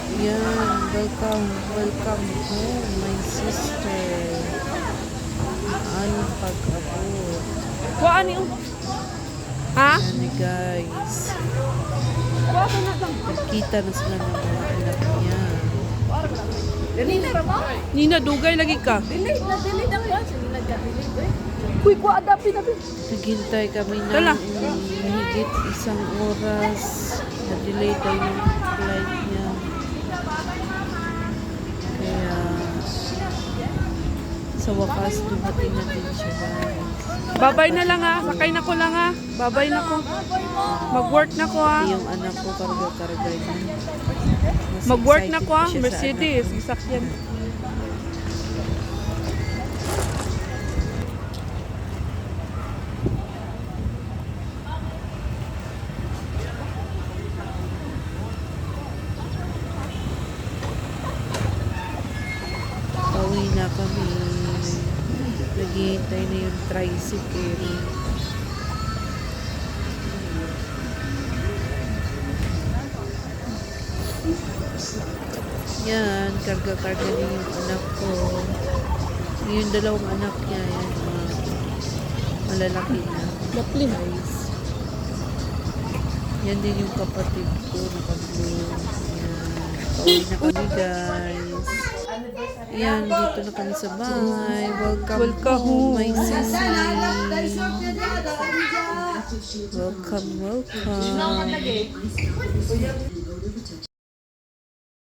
Yan, welcome, welcome home, my sister. Anong pag-abot? Kuhaan niyo. Ha? Yan eh, guys. Kuhaan na lang. Nagkita na sila ng mga anak niya. Nina, dugay lagi ka. Delete na ba? Sige, nagka-delete eh. Uy, kuha adapin natin. Naghintay kami Dala. ng mahigit 1 oras. Na-delay daw yung flight niya. Kaya sa wakas dumating na din siya, guys. Babay na lang ha. Sakay na ko lang ha. Babay na ko. Mag-work na ko ha. Pati yung anak ko karga-karga niya. Mas Mag-work na excited ko ha. pa siya sa Mercedes. anak Isakyan. niya. Pauwi na kami. Naghihintay na yung tricycle. Yan, karga-karga niya yung anak ko. Yung 2 anak niya, yan, malalaki na. Laplim. Guys. Yan din yung kapatid ko, naka-blue. Yan, pauwi na kami, guys. Yan, dito na kami sa bahay. Welcome home, my sissy. Welcome, welcome.